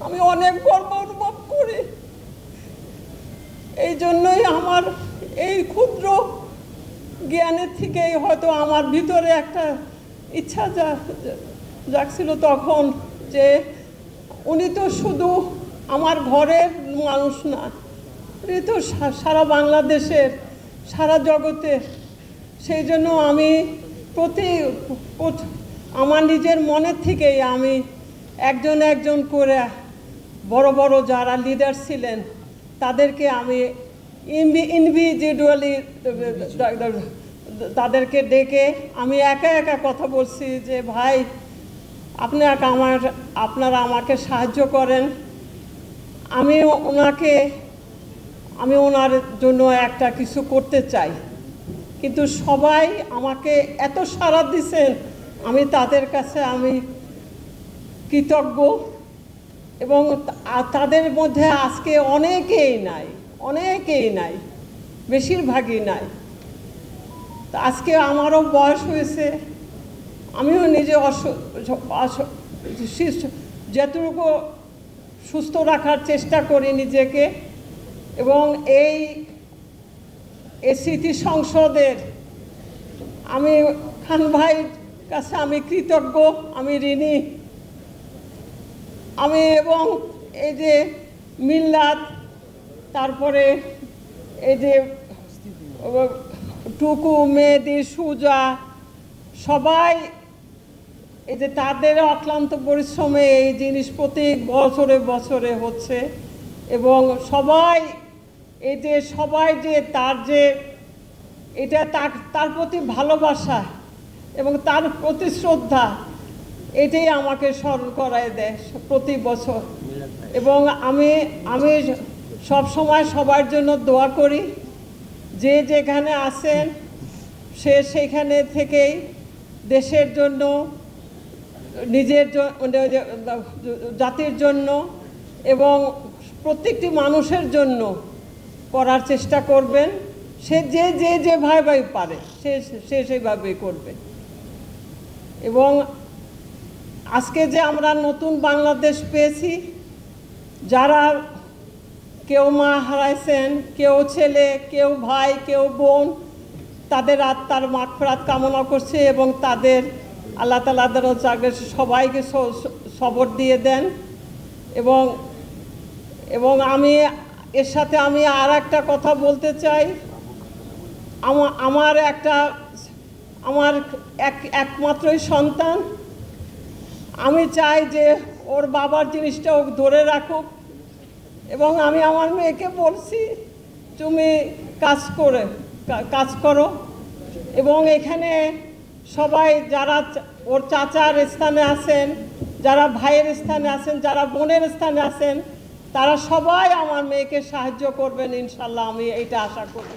আমি অনেক গর্ব অনুভব করি। এই জন্যই আমার এই ক্ষুদ্র জ্ঞানের থেকেই হয়তো আমার ভিতরে একটা ইচ্ছা জাগছিল তখন যে উনি তো শুধু আমার ঘরের মানুষ না, উনি তো সারা বাংলাদেশের, সারা জগতের। সেই জন্য আমি আমার নিজের মনের থেকেই আমি একজন একজন করে বড় বড় যারা লিডার ছিলেন তাদেরকে আমি ইন্ডিভিজুয়ালি তাদেরকে ডেকে আমি একা একা কথা বলছি যে ভাই আপনারা আমাকে সাহায্য করেন, আমি ওনার জন্য একটা কিছু করতে চাই। কিন্তু সবাই আমাকে এত সাড়া দিয়েছেন, আমি তাদের কাছে আমি কৃতজ্ঞ। এবং তাদের মধ্যে আজকে অনেকেই নাই, বেশিরভাগই নাই। আজকে আমারও বয়স হয়েছে, আমিও নিজে যতটুকু সুস্থ রাখার চেষ্টা করি নিজেকে। এবং এই স্মৃতি সংসদের আমি খান ভাইয়ের কাছে আমি কৃতজ্ঞ, আমি ঋণী। এবং এই যে মিল্লাত, তারপরে এই যে টুকু, মেহেদি, সুজা, সবাই এই যে তাদের অক্লান্ত পরিশ্রমে এই জিনিস প্রতি বছরে বছরে হচ্ছে। এবং সবাই এটা তার প্রতি ভালোবাসা এবং তার প্রতি শ্রদ্ধা, এটাই আমাকে স্মরণ করায় দেয় প্রতি বছর। এবং আমি সব সময় সবার জন্য দোয়া করি, যে যেখানে আছেন সেখানে থেকেই দেশের জন্য, নিজের জাতির জন্য এবং প্রত্যেকটি মানুষের জন্য করার চেষ্টা করবেন। সে যেভাবে পারে সে সেইভাবেই করবে। এবং আজকে যে আমরা নতুন বাংলাদেশ পেয়েছি, যারা কেউ মা হারাইছেন, কেউ ছেলে, কেউ ভাই, কেউ বোন, তাদের আত্মার মাগফিরাত কামনা করছে এবং তাদের আল্লাহ তাআলা সবাইকে সবর দিয়ে দেন। এবং আমি এর সাথে আমি আর একটা কথা বলতে চাই। আমার একমাত্রই সন্তান, আমি চাই যে ওর বাবার জিনিসটা ও ধরে রাখুক। এবং আমি আমার মেয়েকে বলছি তুমি কাজ করো। এবং এখানে সবাই যারা ওর চাচার স্থানে আছেন, যারা ভাইয়ের স্থানে আছেন, যারা বোনের স্থানে আছেন, তারা সবাই আমার মেয়েকে সাহায্য করবেন ইনশাল্লাহ, আমি এইটা আশা করি।